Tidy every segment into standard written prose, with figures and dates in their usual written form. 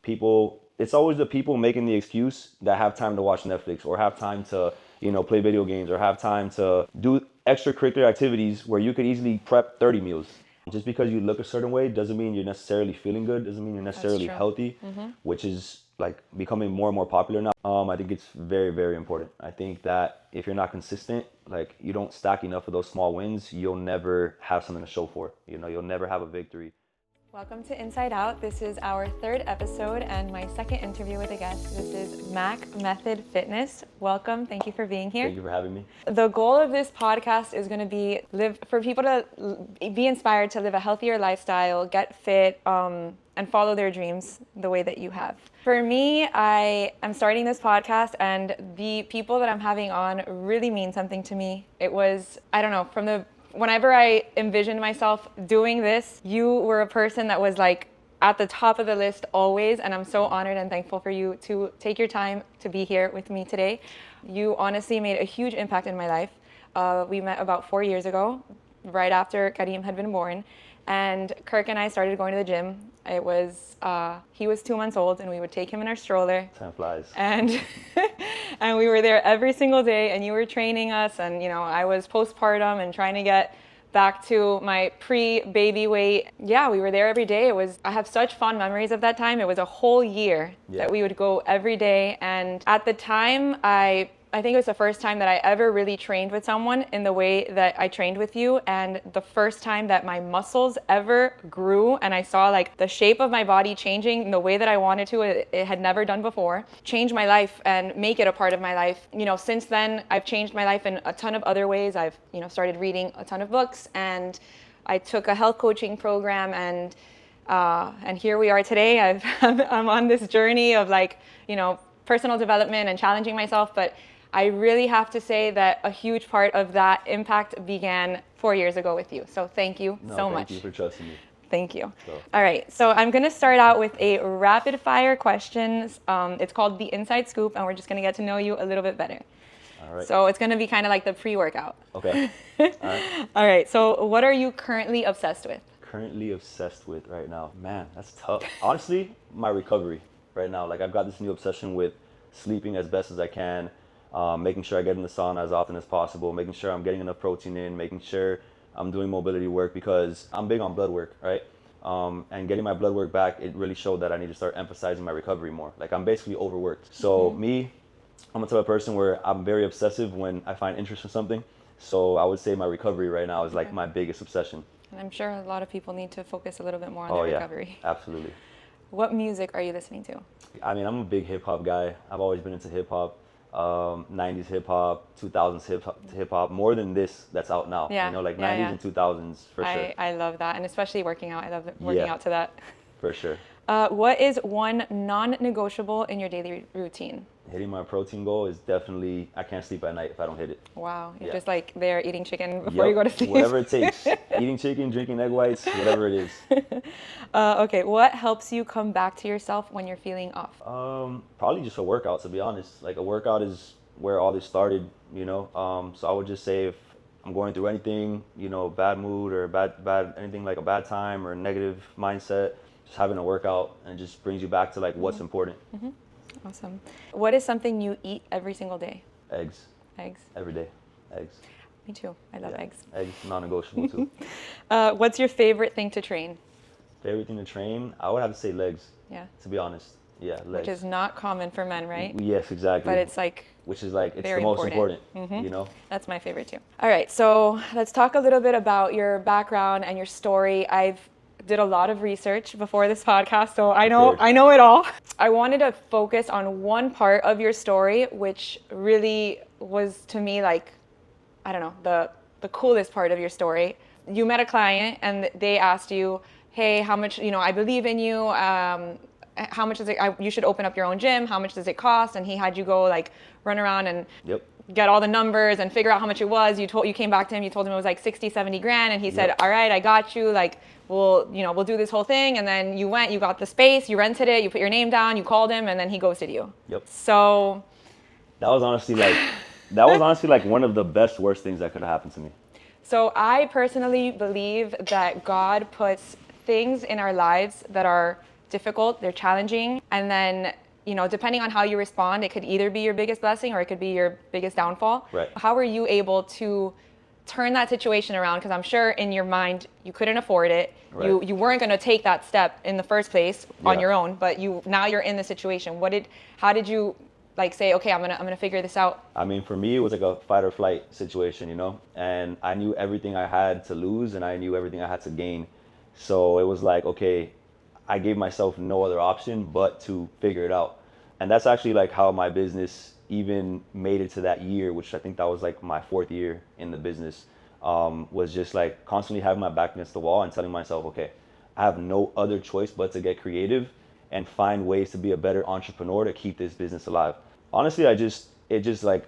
People, it's always the people making the excuse that have time to watch Netflix or have time to, play video games or have time to do extracurricular activities where you could easily prep 30 meals. Just because you look a certain way doesn't mean you're necessarily feeling good, doesn't mean you're That's necessarily true. healthy, which is like becoming more and more popular now. I think it's very, very important. I think that if you're not consistent, like you don't stack enough of those small wins, you'll never have something to show for. You'll never have a victory. Welcome to Inside Out. This is our third episode and my second interview with a guest. This is Mac Method Fitness. Welcome. Thank you for being here. Thank you for having me. The goal of this podcast is going to be for people to be inspired to live a healthier lifestyle, get fit, and follow their dreams the way that you have. For me, I am starting this podcast and the people that I'm having on really mean something to me. It was, I don't know, whenever I envisioned myself doing this, you were a person that was like at the top of the list always, and I'm so honored and thankful for you to take your time to be here with me today. You honestly made a huge impact in my life. We met about 4 years ago, right after Karim had been born, and Kirk and I started going to the gym. It was, he was 2 months old and we would take him in our stroller. Time flies. And and we were there every single day and you were training us, and I was postpartum and trying to get back to my pre-baby weight. Yeah, we were there every day. I have such fond memories of that time. It was a whole year that we would go every day. And at the time, I think it was the first time that I ever really trained with someone in the way that I trained with you, and the first time that my muscles ever grew and I saw like the shape of my body changing in the way that I wanted to. It had never done before. Change my life and make it a part of my life. Since then I've changed my life in a ton of other ways. I've started reading a ton of books, and I took a health coaching program, and here we are today. I'm on this journey of personal development and challenging myself, but I really have to say that a huge part of that impact began 4 years ago with you. So thank you so much. Thank you for trusting me. Thank you. All right, so I'm going to start out with a rapid fire questions. It's called the Inside Scoop, and we're just going to get to know you a little bit better. All right. So it's going to be kind of like the pre-workout. Okay. All right. All right, so what are you currently obsessed with? Currently obsessed with right now? Man, that's tough. Honestly, my recovery right now. Like I've got this new obsession with sleeping as best as I can. Making sure I get in the sauna as often as possible, making sure I'm getting enough protein in, making sure I'm doing mobility work, because I'm big on blood work, right? And getting my blood work back, it really showed that I need to start emphasizing my recovery more. Like I'm basically overworked. So I'm a type of person where I'm very obsessive when I find interest in something. So I would say my recovery right now is like my biggest obsession. And I'm sure a lot of people need to focus a little bit more on their recovery. Absolutely. What music are you listening to? I mean, I'm a big hip hop guy. I've always been into hip hop. 90s hip hop, 2000s hip hop, more than this that's out now. 90s and 2000s for sure. I love that, and especially working out. I love working out to that. For sure. What is one non-negotiable in your daily routine? Hitting my protein goal is definitely, I can't sleep at night if I don't hit it. Wow, you're just like there eating chicken before you go to sleep. Whatever it takes. Eating chicken, drinking egg whites, whatever it is. Okay, what helps you come back to yourself when you're feeling off? Probably just a workout, to be honest. Like a workout is where all this started, So I would just say if I'm going through anything, bad mood or bad anything like a bad time or a negative mindset, just having a workout, and it just brings you back to like what's important. Awesome. What is something you eat every single day? Eggs. Eggs. Every day. Eggs. Me too. I love eggs. Eggs, non-negotiable too. What's your favorite thing to train? Favorite thing to train? I would have to say legs. Yeah. To be honest. Yeah, legs. Which is not common for men, right? Yes, exactly. But it's like it's the most important. That's my favorite too. All right, so let's talk a little bit about your background and your story. I've did a lot of research before this podcast, so I know it all. I wanted to focus on one part of your story, which really was to me like, I don't know, the coolest part of your story. You met a client and they asked you, hey, how much, I believe in you. How much is it? You should open up your own gym. How much does it cost? And he had you go like run around and get all the numbers and figure out how much it was. You came back to him, you told him it was like 60, 70 grand. And he said, all right, I got you. Like, we'll do this whole thing. And then you went, you got the space, you rented it, you put your name down, you called him, and then he ghosted you. Yep. So that was honestly like one of the best, worst things that could have happened to me. So I personally believe that God puts things in our lives that are difficult, they're challenging, and then, you know, depending on how you respond, it could either be your biggest blessing or it could be your biggest downfall. Right. How were you able to turn that situation around? Because I'm sure in your mind you couldn't afford it. Right. You weren't going to take that step in the first place on Yeah. your own, but now you're in the situation. How did you like say, okay, I'm gonna figure this out? I mean, for me, it was like a fight or flight situation, you know, and I knew everything I had to lose and I knew everything I had to gain. So it was like, okay, I gave myself no other option but to figure it out. And that's actually like how my business even made it to that year, which I think that was like my 4th year in the business, was just like constantly having my back against the wall and telling myself, okay, I have no other choice but to get creative and find ways to be a better entrepreneur to keep this business alive. Honestly, it just like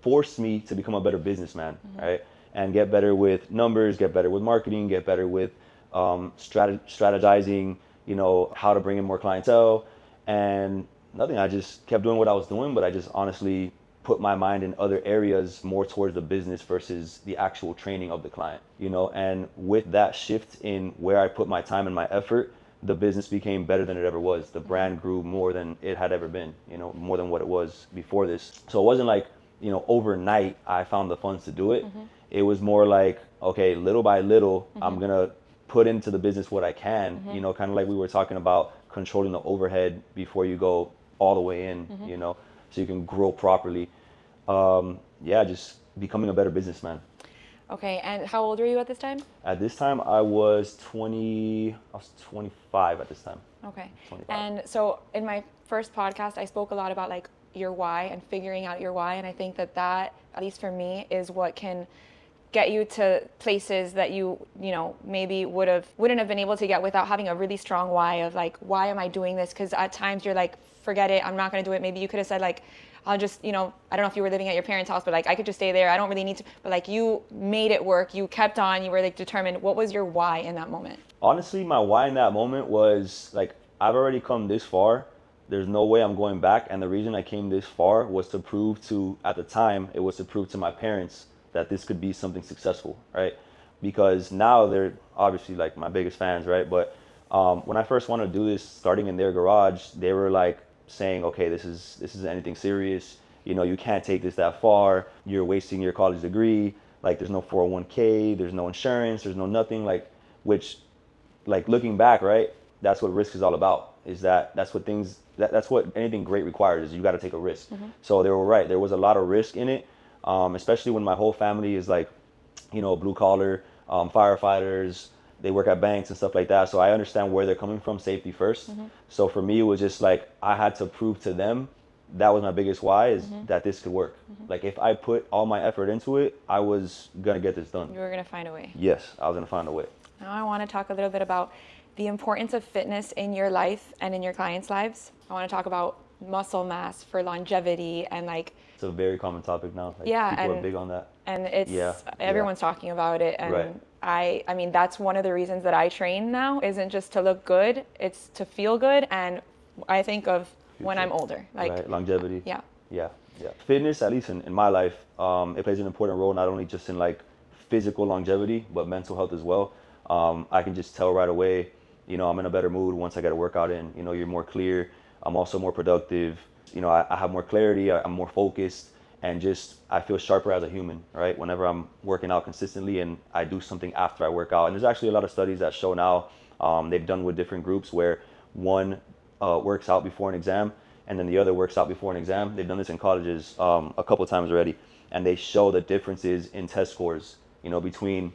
forced me to become a better businessman, right? And get better with numbers, get better with marketing, get better with strategizing, you know, how to bring in more clientele. And nothing, I just kept doing what I was doing, but I just honestly put my mind in other areas more towards the business versus the actual training of the client, you know. And with that shift in where I put my time and my effort, the business became better than it ever was. The brand grew more than it had ever been, you know, more than what it was before this. So it wasn't like, you know, overnight I found the funds to do it. It was more like, okay, little by little, I'm gonna put into the business what I can, you know, kind of like we were talking about controlling the overhead before you go all the way in, you know, so you can grow properly. Just becoming a better businessman. Okay, and how old were you at this time? At this time, I was 25 at this time. Okay. 25. And so in my first podcast, I spoke a lot about like your why and figuring out your why. And I think that, at least for me, is what can get you to places that you know, maybe wouldn't have been able to get without having a really strong why of like, why am I doing this? Because at times you're like, forget it, I'm not going to do it. Maybe you could have said like, I'll just, you know, I don't know if you were living at your parents' house, but like I could just stay there. I don't really need to. But like you made it work. You kept on. You were like determined. What was your why in that moment? Honestly, my why in that moment was like, I've already come this far. There's no way I'm going back. And the reason I came this far was to prove to, at the time, it was to prove to my parents that this could be something successful, right? Because now they're obviously like my biggest fans, right? But when I first wanted to do this, starting in their garage, they were like saying, okay, this isn't anything serious. You know, you can't take this that far. You're wasting your college degree. Like, there's no 401k, there's no insurance, there's no nothing. Like, which, like looking back, right? That's what risk is all about. That's what anything great requires, is you got to take a risk. So they were right. There was a lot of risk in it, especially when my whole family is like, you know, blue collar, firefighters. They work at banks and stuff like that. So I understand where they're coming from, safety first. So for me, it was just like, I had to prove to them, that was my biggest why, is that this could work. Like if I put all my effort into it, I was going to get this done. You were going to find a way. Yes, I was going to find a way. Now I want to talk a little bit about the importance of fitness in your life and in your clients' lives. I want to talk about muscle mass for longevity and like, It's a very common topic now. Like, yeah, people and are big on that. And it's everyone's talking about it. And Right. I mean, that's one of the reasons that I train now, isn't just to look good, it's to feel good. And I think of when I'm older, like right. Longevity. Yeah. Fitness, at least in my life, it plays an important role, not only just in like physical longevity, but mental health as well. I can just tell right away, you know, I'm in a better mood once I get a workout in. You know, you're more clear. I'm also more productive. You know, I have more clarity. I'm more focused, and just I feel sharper as a human, right? Whenever I'm working out consistently and I do something after I work out. And there's actually a lot of studies that show now, they've done with different groups, where one works out before an exam and then the other works out before an exam. They've done this in colleges a couple of times already, and they show the differences in test scores, you know, between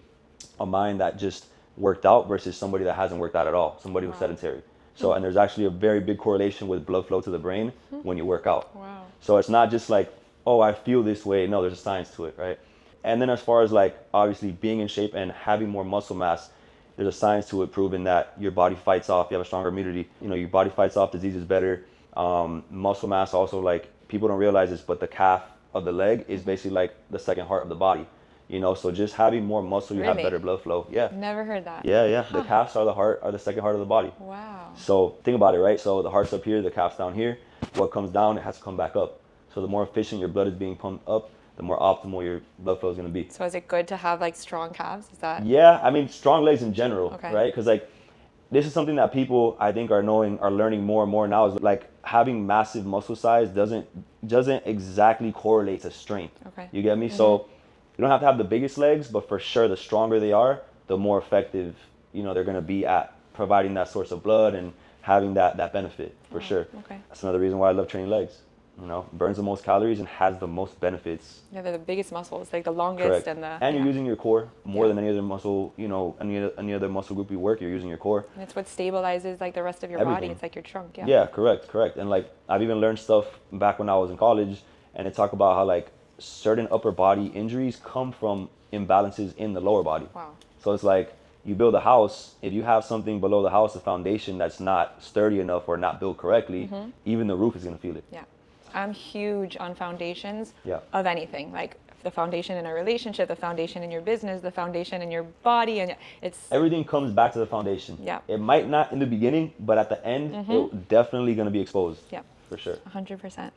a mind that just worked out versus somebody that hasn't worked out at all, somebody who's sedentary. So, and there's actually a very big correlation with blood flow to the brain when you work out. Wow. So it's not just like, oh, I feel this way. No, there's a science to it, right? And then as far as like obviously being in shape and having more muscle mass, there's a science to it, proving that your body fights off, you have a stronger immunity, you know, your body fights off diseases better. Muscle mass also, like, people don't realize this, but the calf of the leg is basically like the second heart of the body, you know. So just having more muscle, you have Really? better blood flow. Yeah. Never heard that. Yeah. The calves are the second heart of the body. Wow. So think about it, right? So the heart's up here, the calf's down here. What comes down, it has to come back up. So the more efficient your blood is being pumped up, the more optimal your blood flow is going to be. So is it good to have like strong calves? Is that? Yeah, I mean, strong legs in general, Okay. right? Because like this is something that people I think are learning more and more now, is like having massive muscle size doesn't exactly correlate to strength. Okay. You get me? So you don't have to have the biggest legs, but for sure the stronger they are, the more effective, they're going to be at providing that source of blood and having that benefit for sure. Okay. That's another reason why I love training legs. Burns the most calories and has the most benefits. Yeah, they're the biggest muscles, like the longest. Correct. And you're using your core more than any other muscle, any other muscle group you work, you're using your core. And it's what stabilizes like the rest of your Everything. body. It's like your trunk. Yeah. Yeah, correct. And like I've even learned stuff back when I was in college, and they talk about how like certain upper body injuries come from imbalances in the lower body. Wow. So it's like you build a house, if you have something below the house, the foundation that's not sturdy enough or not built correctly, even the roof is going to feel it. Yeah. I'm huge on foundations Yeah. of anything, like the foundation in a relationship, the foundation in your business, the foundation in your body, and it's Everything comes back to the foundation. Yeah. It might not in the beginning, but at the end, it's definitely going to be exposed. Yeah. For sure. 100%.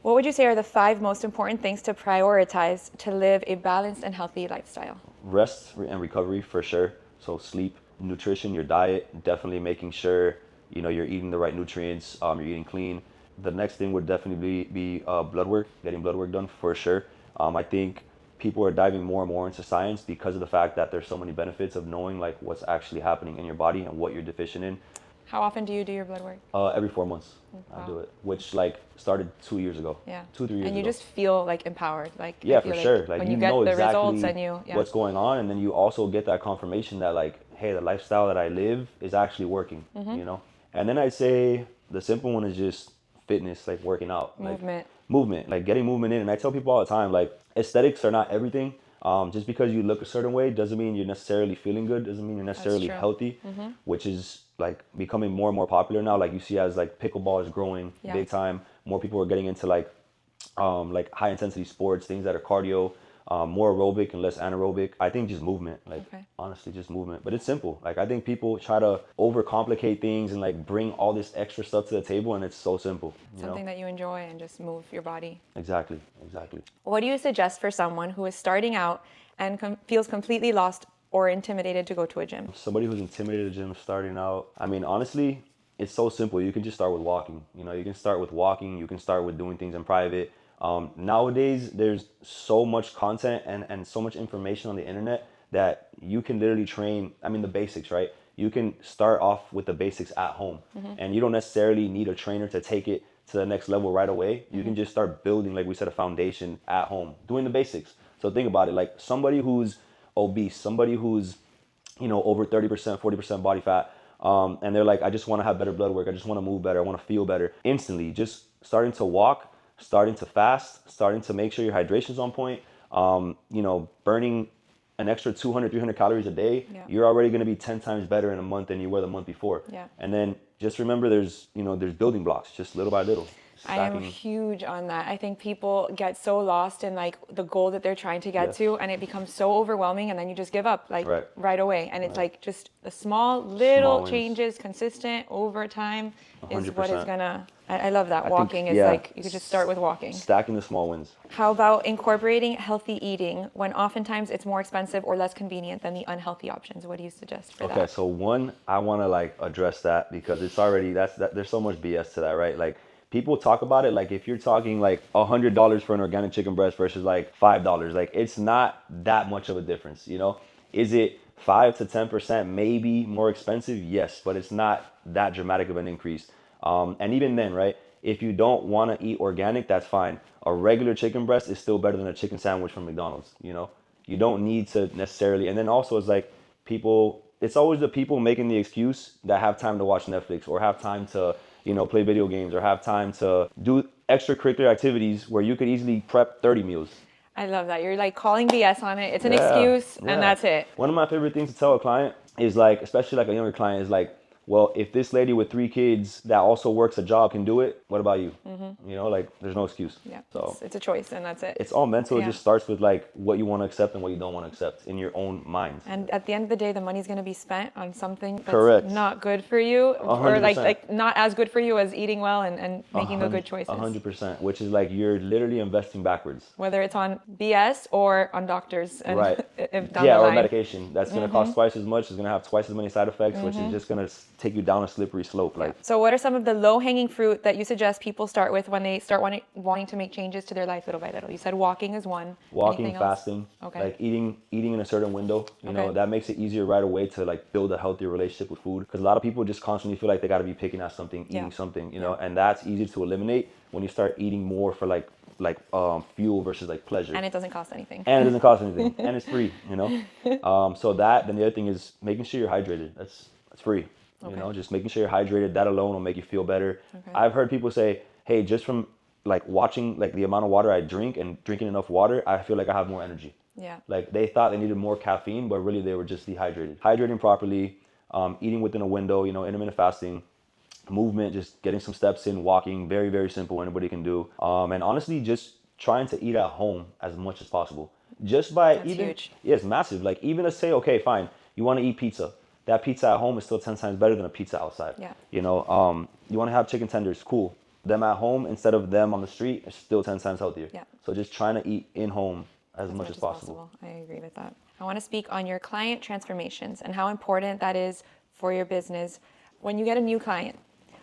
What would you say are the 5 most important things to prioritize to live a balanced and healthy lifestyle? Rest and recovery for sure. So sleep, nutrition, your diet, definitely making sure you're eating the right nutrients, you're eating clean. The next thing would definitely be blood work, getting blood work done for sure. I think people are diving more and more into science because of the fact that there's so many benefits of knowing like what's actually happening in your body and what you're deficient in. How often do you do your blood work? Every 4 months I do it, which like started 2 years ago. Yeah. 2-3 years ago. And you just feel like empowered, like I Yeah, feel for sure. Like when you get know the exactly results and what's going on, and then you also get that confirmation that like, hey, the lifestyle that I live is actually working. And then I'd say the simple one is just fitness, like working out, movement, like getting movement in. And I tell people all the time, like aesthetics are not everything. Just because you look a certain way doesn't mean you're necessarily feeling good, doesn't mean you're necessarily true. healthy, which is like becoming more and more popular now. Like you see as like pickleball is growing big time, more people are getting into like high intensity sports, things that are cardio, more aerobic and less anaerobic. I think just movement, like honestly just movement. But it's simple. Like I think people try to overcomplicate things and like bring all this extra stuff to the table, and it's so simple. Something that you enjoy and just move your body. Exactly. What do you suggest for someone who is starting out and feels completely lost or intimidated to go to a gym? Somebody who's intimidated to gym starting out, I mean, honestly, it's so simple. You can just start with walking. You can start with walking. You can start with doing things in private. Nowadays, there's so much content and so much information on the internet that you can literally train. I mean, the basics, right? You can start off with the basics at home, and you don't necessarily need a trainer to take it to the next level right away. You can just start building, like we said, a foundation at home, doing the basics. So think about it, like somebody who's obese, somebody who's, over 30%, 40% body fat, and they're like, I just want to have better blood work. I just want to move better. I want to feel better. Instantly, just starting to walk, starting to fast, starting to make sure your hydration's on point, burning an extra 200, 300 calories a day, you're already going to be 10 times better in a month than you were the month before. Yeah. And then just remember there's building blocks, just little by little. I am huge on that. I think people get so lost in like the goal that they're trying to get to, and it becomes so overwhelming, and then you just give up like right away. And it's like just the small little changes, consistent over time, is 100%. What is gonna. I love that. Walking is like you could just start with walking. Stacking the small wins. How about incorporating healthy eating when oftentimes it's more expensive or less convenient than the unhealthy options? What do you suggest for that? Okay, so one, I want to like address that because it's already there's so much BS to that, right? Like people talk about it like if you're talking like $100 for an organic chicken breast versus like $5, like it's not that much of a difference, Is it 5 to 10% maybe more expensive? Yes, but it's not that dramatic of an increase. And even then, right, if you don't want to eat organic, that's fine. A regular chicken breast is still better than a chicken sandwich from McDonald's, You don't need to necessarily, and then also it's like it's always the people making the excuse that have time to watch Netflix or have time to, play video games or have time to do extracurricular activities where you could easily prep 30 meals. I love that. You're like calling BS on it. It's an excuse and that's it. One of my favorite things to tell a client is like, especially like a younger client, is like, Well, if this lady with 3 kids that also works a job can do it, what about you? You know, like there's no excuse. Yeah. So It's a choice, and that's it. it's all mental. It Yeah. just starts with like what you want to accept and what you don't want to accept in your own mind. And at the end of the day, the money's going to be spent on something that's Correct. not good for you, or 100%. like not as good for you as eating well and making the good choices. 100%, which is like you're literally investing backwards. Whether it's on BS or on doctors, and Right. if down Yeah, the or line. medication that's going to cost twice as much. It's going to have twice as many side effects, which is just going to take you down a slippery slope. Like, So what are some of the low-hanging fruit that you suggest people start with when they start wanting to make changes to their life little by little? You said walking is one. walking, Anything else? fasting, Okay. like eating in a certain window. You know, Okay. that makes it easier right away to like build a healthier relationship with food. Because a lot of people just constantly feel like they got to be picking at something, eating Yeah. something. You know, and that's easy to eliminate when you start eating more for like fuel versus like pleasure. And it doesn't cost anything. And it doesn't cost anything, and it's free. You know, so that. Then the other thing is making sure you're hydrated. That's free. You know, just making sure you're hydrated. That alone will make you feel better. Okay. I've heard people say, "Hey, just from like watching like the amount of water I drink and drinking enough water, I feel like I have more energy." Yeah. Like they thought they needed more caffeine, but really they were just dehydrated. Hydrating properly, eating within a window. You know, intermittent fasting. Movement, just getting some steps in, walking, very, very simple, anybody can do. And honestly, just trying to eat at home as much as possible. Just by That's even, huge. yeah, it's massive. Like even to say, okay, fine, you want to eat pizza. That pizza at home is still 10 times better than a pizza outside. Yeah. You know, you want to have chicken tenders, cool. Them at home instead of them on the street is still 10 times healthier. Yeah. So just trying to eat in home as much as possible. I agree with that. I want to speak on your client transformations and how important that is for your business. When you get a new client,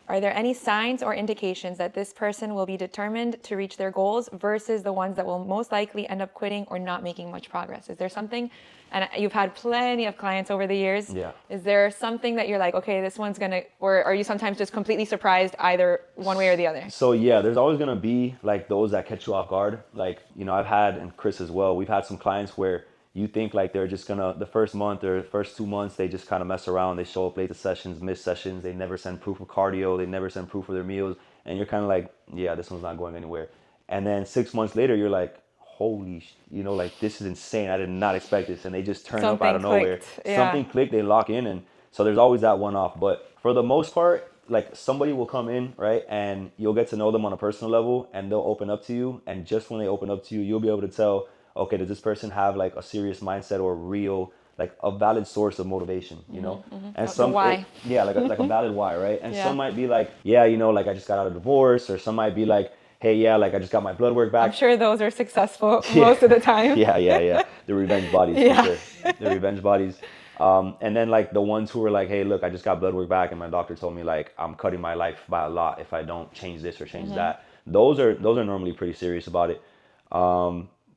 are there any signs or indications that this person will be determined to reach their goals versus the ones that will most likely end up quitting or not making much progress? Is there something, and you've had plenty of clients over the years, Yeah. is there something that you're like, okay, this one's gonna, or are you sometimes just completely surprised either one way or the other? So yeah, there's always gonna be like those that catch you off guard. Like, you know, I've had, and Chris as well, we've had some clients where you think like they're just gonna, the first month or first 2 months, they just kind of mess around. They show up late to sessions, miss sessions. They never send proof of cardio. They never send proof of their meals. And you're kind of like, yeah, this one's not going anywhere. And then 6 months later, you're like, holy, you know, like this is insane. I did not expect this. And they just turn up out of Something nowhere. clicked, yeah. Something clicked, they lock in. And so there's always that one off. But for the most part, like somebody will come in, right? And you'll get to know them on a personal level and they'll open up to you. And just when they open up to you, you'll be able to tell, okay, does this person have like a serious mindset or real, like a valid source of motivation, you know? And The why. yeah, like a valid why, right? And Yeah. some might be like, yeah, you know, like I just got out of divorce, or some might be like, hey, yeah, like I just got my blood work back. I'm sure those are successful most of the time. Yeah. The revenge bodies, Yeah. for sure. The revenge bodies. And then like the ones who were like, hey, look, I just got blood work back and my doctor told me like I'm cutting my life by a lot if I don't change this or change that. Those are normally pretty serious about it.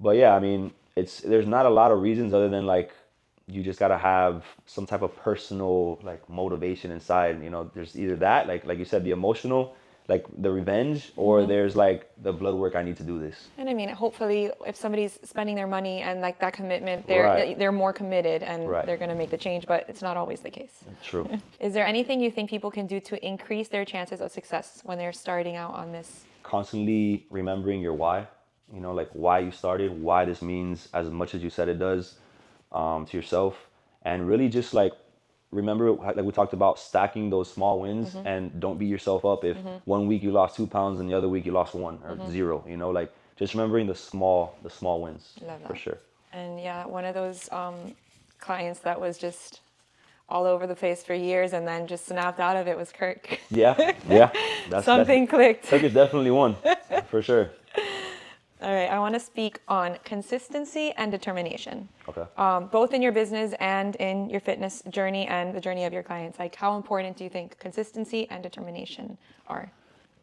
But yeah, I mean, there's not a lot of reasons other than like you just gotta have some type of personal like motivation inside. You know, there's either that, like you said, the emotional, like the revenge, or there's like the blood work. I need to do this. And I mean, hopefully, if somebody's spending their money and like that commitment, Right. they're more committed and Right. they're going to make the change. But it's not always the case. True. Is there anything you think people can do to increase their chances of success when they're starting out on this? Constantly remembering your why. You know, like why you started, why this means as much as you said it does, to yourself, and really just like remember, like we talked about, stacking those small wins, and don't beat yourself up if 1 week you lost 2 pounds and the other week you lost 1 or 0. You know, like just remembering the small wins. Love For that. sure. And yeah, one of those clients that was just all over the place for years and then just snapped out of it was Kirk. Yeah. That's Something clicked. Kirk is definitely one, for sure. All right, I want to speak on consistency and determination. Okay. Both in your business and in your fitness journey and the journey of your clients. Like, how important do you think consistency and determination are?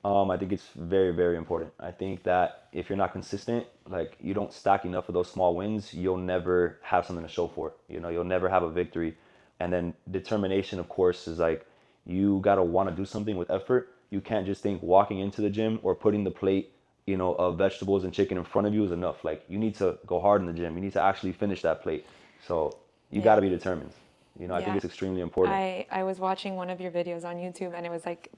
I think it's very, very important. I think that if you're not consistent, like you don't stack enough of those small wins, you'll never have something to show for it. You know, you'll never have a victory. And then determination, of course, is like you gotta want to do something with effort. You can't just think walking into the gym or putting the plate, you know, of vegetables and chicken in front of you is enough. Like you need to go hard in the gym. You need to actually finish that plate. So you got to be determined. You know, I think Yeah. it's extremely important. I was watching one of your videos on YouTube and it was like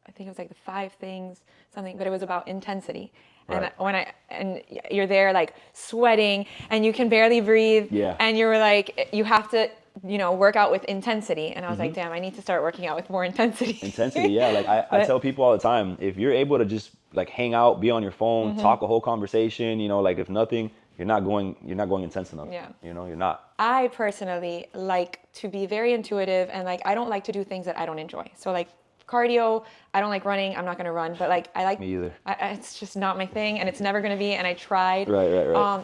I think it was like the 5 things, something, but it was about intensity. Right. And you're there like sweating and you can barely breathe. Yeah. And you're like, you have to work out with intensity. And I was like, damn, I need to start working out with more intensity. Intensity, yeah. Like I tell people all the time, if you're able to just like hang out, be on your phone, talk a whole conversation, like if nothing, you're not going intense enough. Yeah. You're not. I personally like to be very intuitive, and like I don't like to do things that I don't enjoy. So like cardio, I don't like running. I'm not going to run, but like I like. Me either. It's just not my thing, and it's never going to be. And I tried. Right.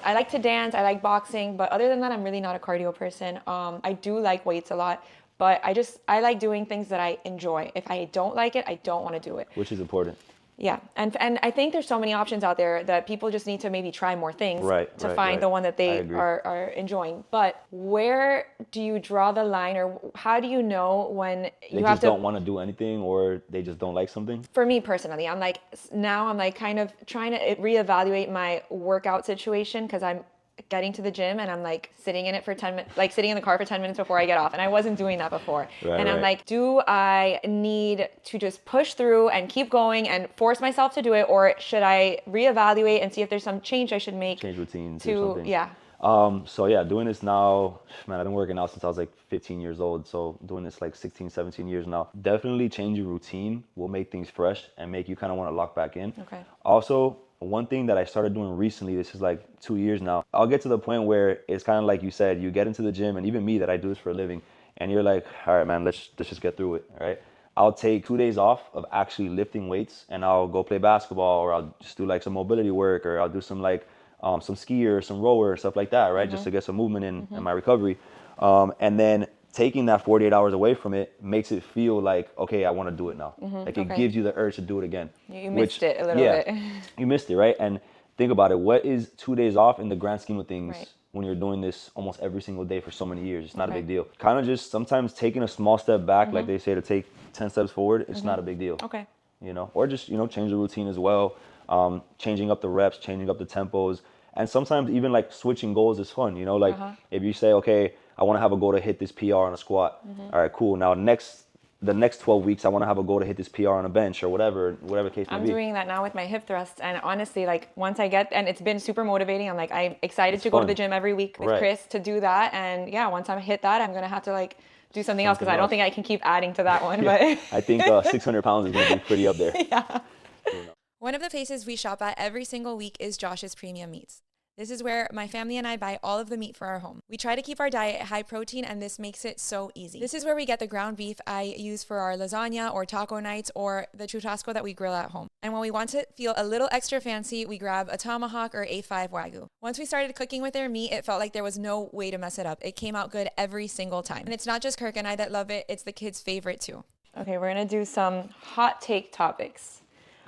I like to dance. I like boxing, but other than that, I'm really not a cardio person. I do like weights a lot, but I like doing things that I enjoy. If I don't like it, I don't want to do it. Which is important. Yeah, and I think there's so many options out there that people just need to maybe try more things to find the one that they are enjoying. But where do you draw the line, or how do you know when they just don't want to do anything, or they just don't like something? For me personally, I'm like kind of trying to reevaluate my workout situation, because I'm getting to the gym and I'm like sitting in it for 10 minutes, like sitting in the car for 10 minutes before I get off. And I wasn't doing that before. I'm like, do I need to just push through and keep going and force myself to do it? Or should I reevaluate and see if there's some change I should make? Change routines or something. Yeah. So yeah, doing this now, man, I've been working out since I was like 15 years old. So doing this like 16, 17 years now. Definitely change your routine will make things fresh and make you kind of want to lock back in. Okay. Also, one thing that I started doing recently, this is like 2 years now, I'll get to the point where it's kind of like you said, you get into the gym, and even me that I do this for a living, and you're like, all right, man, let's just get through it, all right? I'll take 2 days off of actually lifting weights, and I'll go play basketball, or I'll just do like some mobility work, or I'll do some like some skier, some rower, stuff like that, right? Just to get some movement in my recovery. And then taking that 48 hours away from it makes it feel like, okay, I want to do it now. Like it gives you the urge to do it again. You missed it a little bit. You missed it, right? And think about it. What is 2 days off in the grand scheme of things when you're doing this almost every single day for so many years? It's not a big deal. Kind of just sometimes taking a small step back, like they say, to take 10 steps forward, it's not a big deal. Okay. Or just, change the routine as well. Changing up the reps, changing up the tempos. And sometimes even like switching goals is fun, if you say, okay, I want to have a goal to hit this PR on a squat. All right, cool. Now the next 12 weeks, I want to have a goal to hit this PR on a bench or whatever case may be. I'm doing that now with my hip thrusts, and honestly, like once I get, and it's been super motivating. I'm like, I'm excited to go to the gym every week with Chris to do that. And yeah, once I hit that, I'm going to have to like do something else, because I don't think I can keep adding to that one. But I think 600 pounds is going to be pretty up there. Yeah. One of the places we shop at every single week is Josh's Premium Meats. This is where my family and I buy all of the meat for our home. We try to keep our diet high protein, and this makes it so easy. This is where we get the ground beef I use for our lasagna or taco nights, or the churrasco that we grill at home. And when we want to feel a little extra fancy, we grab a tomahawk or A5 Wagyu. Once we started cooking with their meat, it felt like there was no way to mess it up. It came out good every single time. And it's not just Kirk and I that love it, it's the kids' favorite too. Okay, we're going to do some hot take topics.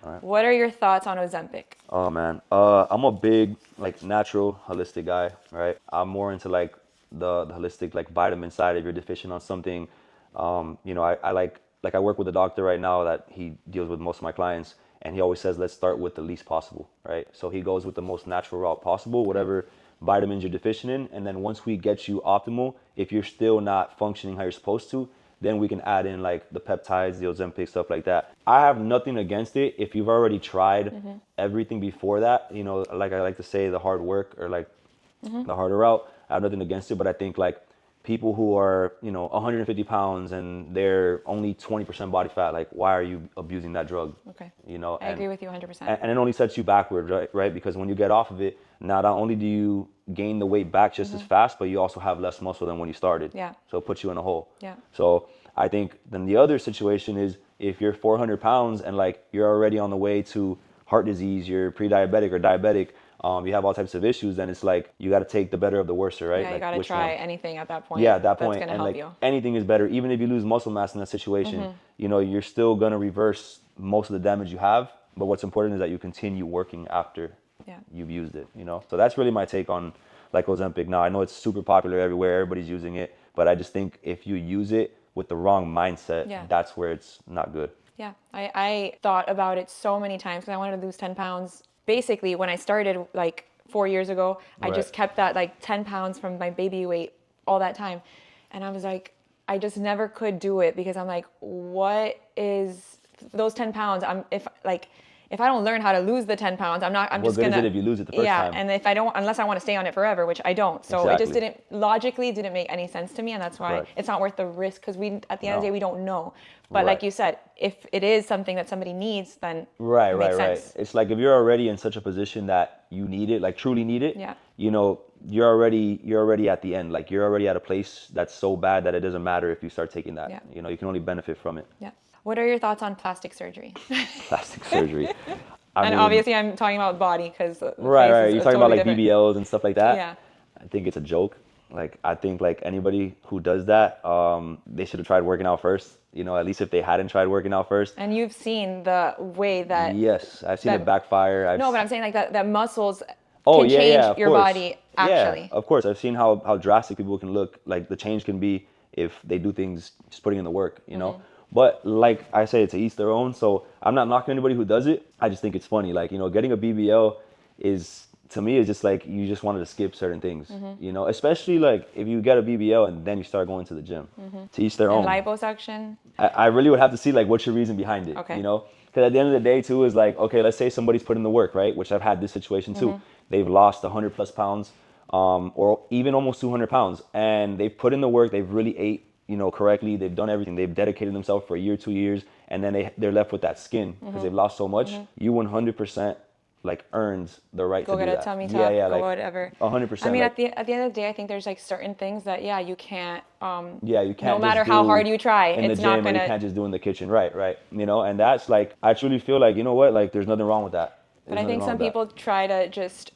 All right. What are your thoughts on Ozempic? Oh man, I'm a big like natural holistic guy, right? I'm more into like the holistic like vitamin side. If you're deficient on something, I like I work with a doctor right now that he deals with most of my clients, and he always says let's start with the least possible, right? So he goes with the most natural route possible, whatever vitamins you're deficient in, and then once we get you optimal, if you're still not functioning how you're supposed to, then we can add in like the peptides, the Ozempic, stuff like that. I have nothing against it if you've already tried everything before that, like I like to say, the hard work or like the harder route. I have nothing against it, but I think like people who are, 150 pounds and they're only 20% body fat, like why are you abusing that drug? Okay. I agree with you 100%. And it only sets you backward, right? Because when you get off of it, not only do you gain the weight back just as fast, but you also have less muscle than when you started. Yeah. So it puts you in a hole. Yeah. So I think then the other situation is if you're 400 pounds and like you're already on the way to heart disease, you're pre-diabetic or diabetic, you have all types of issues, then it's like you got to take the better of the worst, right? Yeah, you like, got to try anything at that point. Yeah, at that point. That's going to and help like you. anything is better. Even if you lose muscle mass in that situation, you're still going to reverse most of the damage you have. But what's important is that you continue working after you've used it, So that's really my take on like Ozempic. Now, I know it's super popular everywhere. Everybody's using it. But I just think if you use it with the wrong mindset, that's where it's not good. Yeah, I thought about it so many times because I wanted to lose 10 pounds. Basically, when I started like 4 years ago, I just kept that like 10 pounds from my baby weight all that time. And I was like, I just never could do it because I'm like, what is those 10 pounds? if I don't learn how to lose the 10 pounds, I'm What just good gonna. is it if you lose it the first yeah, time? and if I don't, unless I want to stay on it forever, which I don't. So it just Exactly. logically didn't make any sense to me, and that's why Correct. it's not worth the risk, because at the end of the No. day, we don't know. But like Right. you said, if it is something that somebody needs, then Right, it right, makes right. sense. It's like if you're already in such a position that you need it, like truly need it, Yeah. you know, you're already at the end. Like you're already at a place that's so bad that it doesn't matter if you start taking that. Yeah. You know, you can only benefit from it. Yeah. What are your thoughts on plastic surgery? Plastic surgery. I And mean, obviously, I'm talking about body, because right, right. You're talking about like different. BBLs and stuff like that. Yeah. I think it's a joke. Like I think like anybody who does that, they should have tried working out first. You know, at least if they hadn't tried working out first. And you've seen the way that. Yes, I've seen that- it backfire. No, but I'm saying like that muscles Oh can yeah, change yeah, of your course. body actually. Yeah, of course. I've seen how drastic people can look. Like the change can be if they do things just putting in the work, you know. But like I say, it's to each their own. So I'm not knocking anybody who does it. I just think it's funny. Like, you know, getting a BBL is, to me, is just like you just wanted to skip certain things, you know. Especially like if you get a BBL and then you start going to the gym. To each their And own. liposuction. I really would have to see like what's your reason behind it, Okay. you know? Because at the end of the day too is like, okay, let's say somebody's put in the work, right? Which I've had this situation too. They've lost 100 plus pounds, or even almost 200 pounds, and they've put in the work. They've really ate, you know, correctly. They've done everything. They've dedicated themselves for a year, 2 years, and then they're left with that skin because they've lost so much. You 100% like earns the right Go to get do a that. tummy tuck, Yeah, yeah, go like whatever. 100%. I mean, like, at the end of the day, I think there's like certain things that you can't. Yeah, you can't. No matter just how do hard you try, in it's the gym, not or gonna. you can't just do in the kitchen, right? Right. You know, and that's like I truly feel like, you know what, like there's nothing wrong with that. But There's I think nothing some wrong with people try to just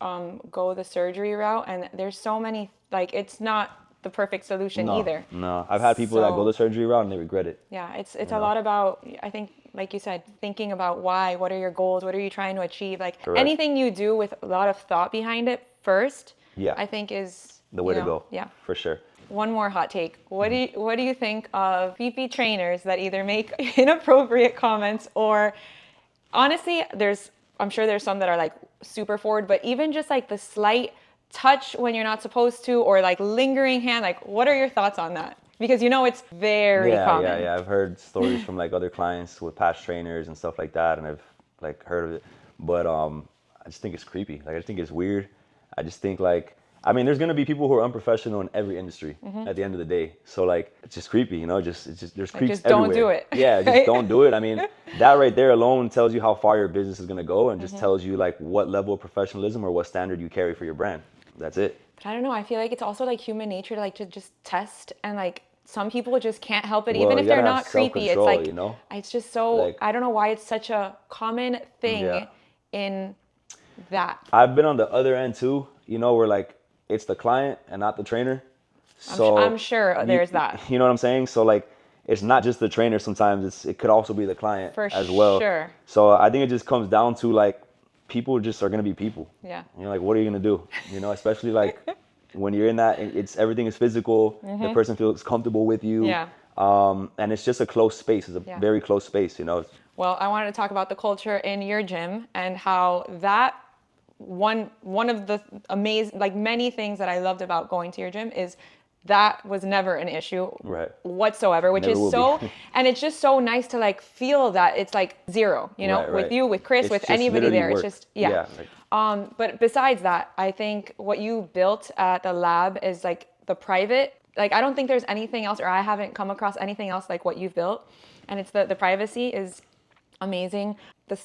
go the surgery route, and there's so many, like, it's not the perfect solution that. either. No, I've had people that go So- the surgery route and they regret it. Yeah, it's a lot about, I think, like you said, thinking about why, what are your goals, what are you trying to achieve? Like Correct. anything you do with a lot of thought behind it first, Yeah. I think is The way you to know, go. Yeah. For sure. One more hot take. What do you think of PP trainers that either make inappropriate comments, or honestly, I'm sure there's some that are like super forward, but even just like the slight touch when you're not supposed to, or like lingering hand, like what are your thoughts on that? Because you know it's very Yeah, common. yeah, yeah. I've heard stories from like other clients with past trainers and stuff like that, and I've like heard of it. But I just think it's creepy. Like I just think it's weird. I just think like, I mean, there's gonna be people who are unprofessional in every industry at the end of the day. So like, it's just creepy, you know. It's just there's creeps just don't everywhere. do it, Yeah, just right? don't do it. I mean, that right there alone tells you how far your business is gonna go, and just tells you like what level of professionalism or what standard you carry for your brand. That's it. But I don't know. I feel like it's also like human nature to like to just test, and like some people just can't help it, Well, even if you they're gotta not have creepy. It's self-control, like you know? it's just so Like- I don't know why it's such a common thing Yeah. in that. I've been on the other end too, you know, where like it's the client and not the trainer. So I'm sure there's that. You know what I'm saying? So like it's not just the trainer sometimes, it could also be the client For as well. sure. So I think it just comes down to like people just are gonna be people. Yeah. You know, like what are you gonna do? You know, especially like when you're in that, it's everything is physical. The person feels comfortable with you. Yeah. And it's just a close space. It's a Yeah. very close space, you know. Well, I wanted to talk about the culture in your gym and how that one of the amazing, like many things that I loved about going to your gym is that was never an issue Right. whatsoever, which Never is will so, be. and it's just so nice to like feel that it's like zero, you know, Right, with right. you, with Chris, It's with just anybody literally there. work. It's just, yeah. Yeah, like- But besides that, I think what you built at the lab is like the private, like I don't think there's anything else, or I haven't come across anything else like what you've built. And it's the privacy is amazing.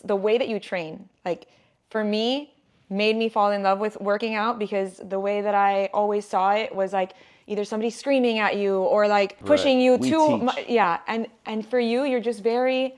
The way that you train, like for me, made me fall in love with working out, because the way that I always saw it was like either somebody screaming at you or like pushing Right. you We too teach. much. Yeah. And for you, you're just very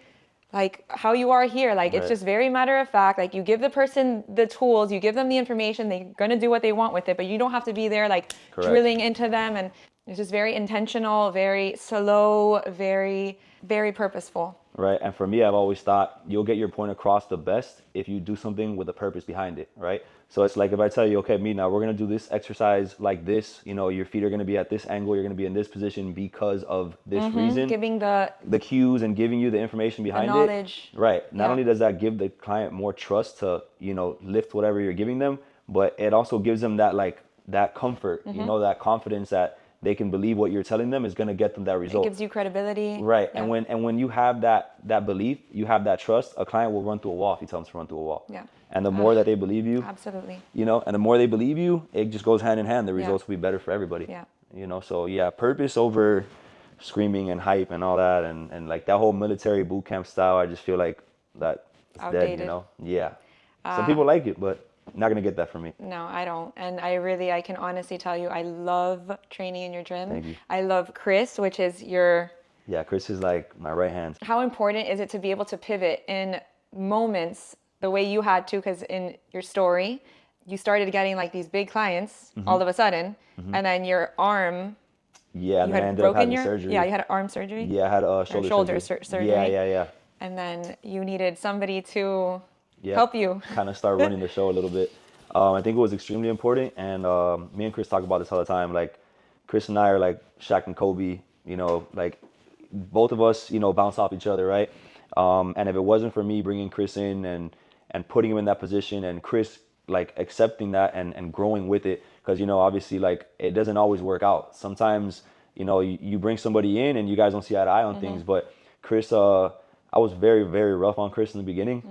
like how you are here. Like it's Right. just very matter of fact. Like you give the person the tools, you give them the information, they're gonna do what they want with it, but you don't have to be there like Correct. drilling into them. And it's just very intentional, very slow, very, very purposeful. Right. And for me, I've always thought you'll get your point across the best if you do something with a purpose behind it. Right. So it's like if I tell you, okay, me now we're going to do this exercise like this, you know, your feet are going to be at this angle, you're going to be in this position because of this reason. Giving the Cues and giving you the information behind knowledge. it. Right. Not Yeah. only does that give the client more trust to, you know, lift whatever you're giving them, but it also gives them that like that comfort, you know, that confidence that they can believe what you're telling them is going to get them that It result. gives you credibility. Right. Yeah. And when you have that belief, you have that trust, a client will run through a wall if you tell them to run through a wall. Yeah. And the more that they believe you, Absolutely. you know, and the more they believe you, it just goes hand in hand. The results will be better for everybody. Yeah. You know, so yeah, purpose over screaming and hype and all that, and like that whole military boot camp style, I just feel like that it's dead, Outdated. you know? Yeah. Some people like it, but not gonna get that from me. No, I don't. And I can honestly tell you, I love training in your gym. Thank you. I love Chris, which is your, Yeah, Chris is like my right hand. how important is it to be able to pivot in moments the way you had to? Because in your story, you started getting like these big clients all of a sudden, and then your arm, Yeah, and you then I had ended up broken having surgery. yeah, you had arm surgery. Yeah, I had shoulder surgery. Yeah, yeah, yeah. And then you needed somebody to Yeah. help you. Kind of start running the show a little bit. I think it was extremely important, and me and Chris talk about this all the time. Like, Chris and I are like Shaq and Kobe. You know, like both of us, you know, bounce off each other, right? And if it wasn't for me bringing Chris in and putting him in that position, and Chris like accepting that and growing with it, because you know, obviously, like it doesn't always work out. Sometimes, you know, you bring somebody in and you guys don't see eye to eye on things, but Chris, I was very, very rough on Chris in the beginning.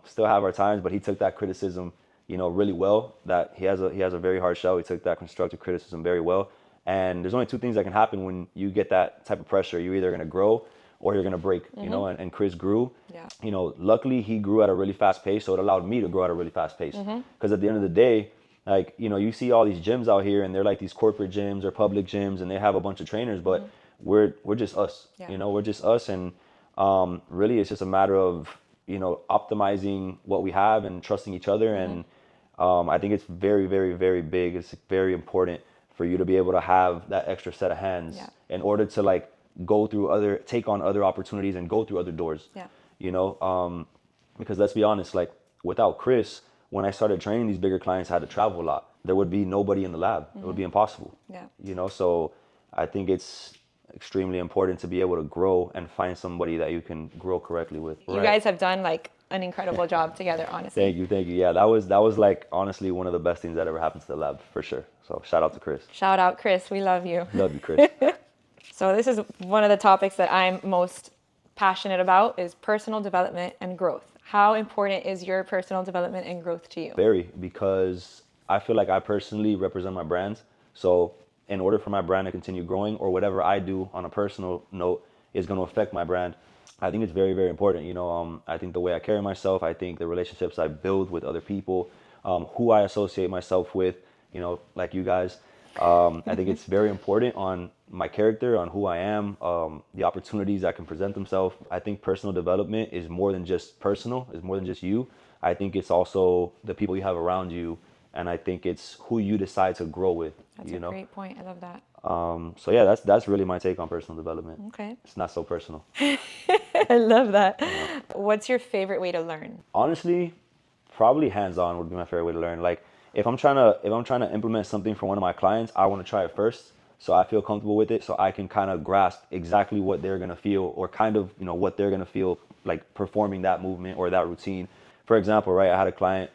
Still have our times, but he took that criticism, you know, really well. That he has a very hard shell. He took that constructive criticism very well. And there's only two things that can happen when you get that type of pressure. You're either gonna grow or you're gonna break. You know, and Chris grew. Yeah. You know, luckily he grew at a really fast pace, so it allowed me to grow at a really fast pace. Because at the end of the day, like, you know, you see all these gyms out here and they're like these corporate gyms or public gyms and they have a bunch of trainers, but we're just us. Yeah. You know, we're just us, and really it's just a matter of, you know, optimizing what we have and trusting each other. And I think it's very, very, very big. It's very important for you to be able to have that extra set of hands Yeah. in order to like take on other opportunities and go through other doors. Yeah. You know, because let's be honest, like without Chris, when I started training these bigger clients, I had to travel a lot. There would be nobody in the lab. It would be impossible. Yeah. You know, so I think it's extremely important to be able to grow and find somebody that you can grow correctly with. You guys have done like an incredible job together, honestly. Thank you. Yeah, that was like honestly one of the best things that ever happened to the lab for sure. So shout out to Chris. Shout out, Chris. We love you. Love you, Chris. So this is one of the topics that I'm most passionate about is personal development and growth. How important is your personal development and growth to you? Very, because I feel like I personally represent my brand. So in order for my brand to continue growing, or whatever I do on a personal note is going to affect my brand, I think it's very, very important. You know, I think the way I carry myself, I think the relationships I build with other people, who I associate myself with, you know, like you guys. I think it's very important on my character, on who I am, the opportunities that can present themselves. I think personal development is more than just personal, it's more than just you. I think it's also the people you have around you, and I think it's who you decide to grow with. That's you a know? great point. I love that. So yeah, that's really my take on personal development. Okay. It's not so personal. I love that. What's your favorite way to learn? Honestly, probably hands-on would be my favorite way to learn. Like if I'm trying to implement something for one of my clients, I want to try it first, so I feel comfortable with it, so I can kind of grasp exactly what they're gonna feel, or kind of, you know, what they're gonna feel like performing that movement or that routine. For example, right, I had a client,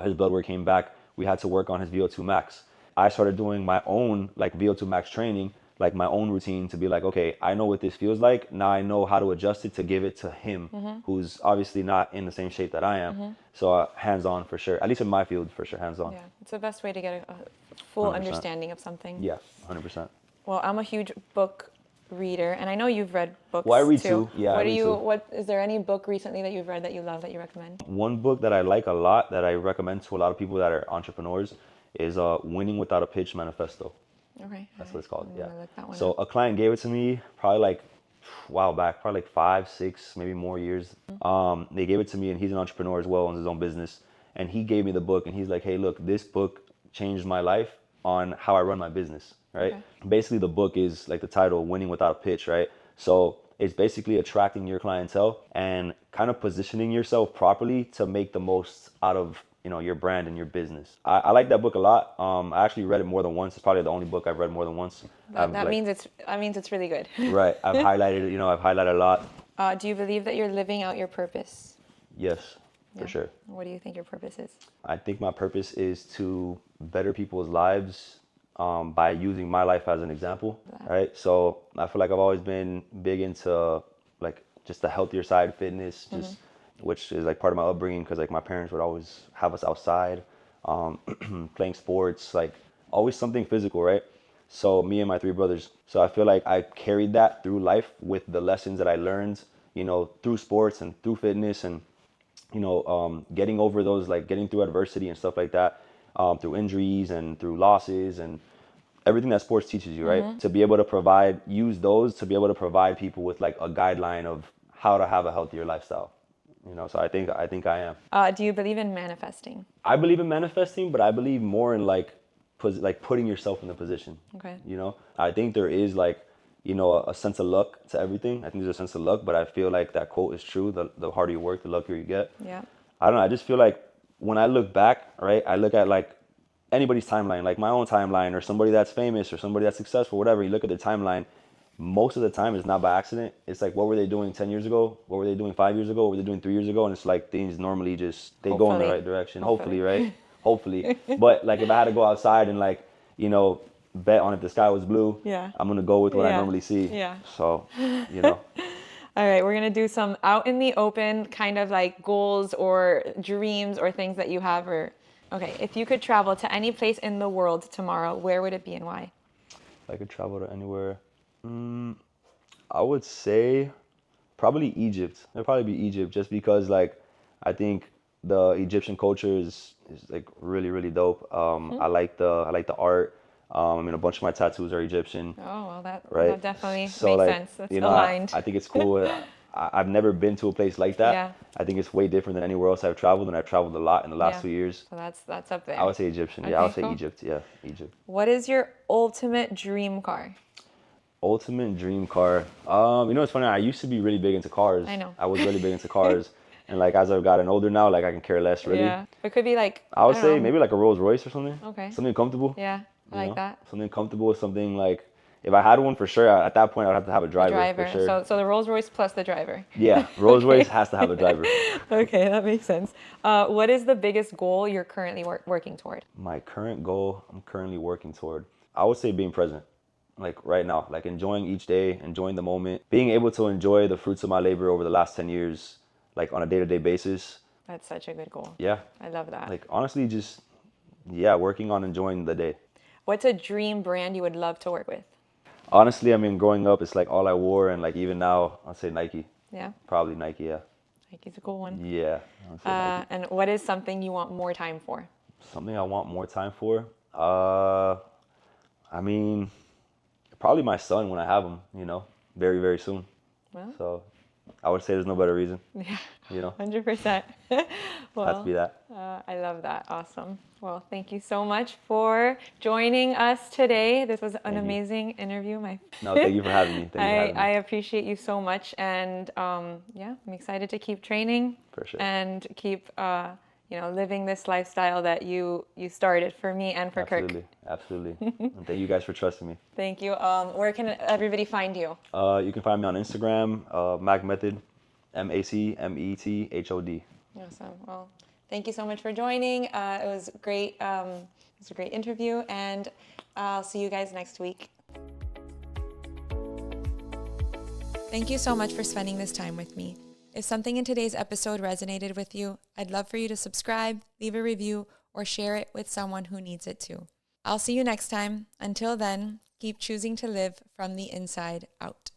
his blood work came back. We had to work on his VO2 max. I started doing my own like VO2 max training, like my own routine, to be like, okay, I know what this feels like. Now I know how to adjust it to give it to him, who's obviously not in the same shape that I am. So hands-on for sure, at least in my field, for sure, hands-on. Yeah, it's the best way to get a full 100%. understanding of something. Yeah, 100%. Well, I'm a huge book reader, and I know you've read books. Well, I read too. too. Yeah, I read too. What is there any book recently that you've read that you love that you recommend? One book that I like a lot, that I recommend to a lot of people that are entrepreneurs, is Winning Without a Pitch Manifesto. Okay. That's what it's called. I'm Yeah. gonna look that one So up. a client gave it to me probably like a while back, probably like 5, 6, maybe more years. They gave it to me, and he's an entrepreneur as well, owns his own business. And he gave me the book, and he's like, hey, look, this book changed my life on how I run my business, right? Okay. Basically, the book is like the title, Winning Without a Pitch, right? So it's basically attracting your clientele and kind of positioning yourself properly to make the most out of, you know, your brand and your business. I like that book a lot. I actually read it more than once. It's probably the only book I've read more than once. That means it's really good. Right. I've highlighted it, you know, I've highlighted a lot. Do you believe that you're living out your purpose? Yes, for Yeah. sure. What do you think your purpose is? I think my purpose is to better people's lives by using my life as an example, right? So I feel like I've always been big into like just the healthier side, fitness, just which is like part of my upbringing because like my parents would always have us outside, playing sports, like always something physical, right? So me and my three brothers. So I feel like I carried that through life with the lessons that I learned, through sports and through fitness and getting over those, like getting through adversity and stuff like that, through injuries and through losses and everything that sports teaches you, right? To be able to use those to be able to provide people with like a guideline of how to have a healthier lifestyle. So I think I am. Do you believe in manifesting? I believe in manifesting, but I believe more in like putting yourself in the position. Okay. I think there is like, a sense of luck to everything. I think there's a sense of luck, but I feel like that quote is true. The harder you work, the luckier you get. Yeah. I don't know. I just feel like when I look back, right, I look at like anybody's timeline, like my own timeline or somebody that's famous or somebody that's successful, whatever. You look at their timeline, most of the time it's not by accident. It's like, what were they doing 10 years ago? What were they doing 5 years ago? What were they doing 3 years ago? And it's like things normally just, they go in the Hopefully. right direction. Hopefully, right? Hopefully. But like if I had to go outside and like, bet on if the sky was blue, Yeah. I'm going to go with what I Yeah. normally see. Yeah. So, All right, we're going to do some out in the open kind of like goals or dreams or things that you have okay, if you could travel to any place in the world tomorrow, where would it be and why? if I could travel to anywhere, I would say probably Egypt. It'd probably be Egypt just because like I think the Egyptian culture is like really, really dope. I like the art. I mean, a bunch of my tattoos are Egyptian. Oh, well, that Right. definitely So, makes like, sense. That's I, aligned. I think it's cool. I've never been to a place like that. Yeah. I think it's way different than anywhere else I've traveled, and I've traveled a lot in the last Yeah. 2 years. So that's up there. I would say Egyptian. Yeah, I would Okay, say cool. Egypt. Yeah, Egypt. What is your ultimate dream car? Ultimate dream car. It's funny. I used to be really big into cars. I know. I was really big into cars, and like as I've gotten older now, like I can care less really. Yeah. It could be like, I would don't say know. maybe like a Rolls Royce or something. Okay. Something comfortable. Yeah, I you like know? that. Something comfortable. Something like if I had one for sure. At that point, I'd have to have a driver. For sure. So the Rolls Royce plus the driver. Yeah, Rolls Royce has to have a driver. Okay, that makes sense. What is the biggest goal you're currently working toward? My current goal I'm currently working toward, I would say being present. Like right now, like enjoying each day, enjoying the moment, being able to enjoy the fruits of my labor over the last 10 years, like on a day-to-day basis. That's such a good goal. Yeah. I love that. Like honestly, just, yeah, working on enjoying the day. What's a dream brand you would love to work with? Honestly, I mean, growing up, it's like all I wore. And like even now, I'll say Nike. Yeah, Probably Nike, yeah. Nike's a cool one. Yeah, I'll say Nike. And what is something you want more time for? Something I want more time for? I mean, probably my son when I have him, very, very soon. Well, So I would say there's no better reason, yeah, you know, 100%. has to be that. I love that. Awesome. Well, thank you so much for joining us today. This was an you. amazing interview. No, thank you for having me. Thank you for having me. I appreciate you so much, and yeah, I'm excited to keep training For sure. and keep living this lifestyle that you started for me and for Kirk. Absolutely. And thank you guys for trusting me. Thank you. Where can everybody find you? You can find me on Instagram, MacMethod, MacMethod. Awesome. Well, thank you so much for joining. It was great. It was a great interview, and I'll see you guys next week. Thank you so much for spending this time with me. If something in today's episode resonated with you, I'd love for you to subscribe, leave a review, or share it with someone who needs it too. I'll see you next time. Until then, keep choosing to live from the inside out.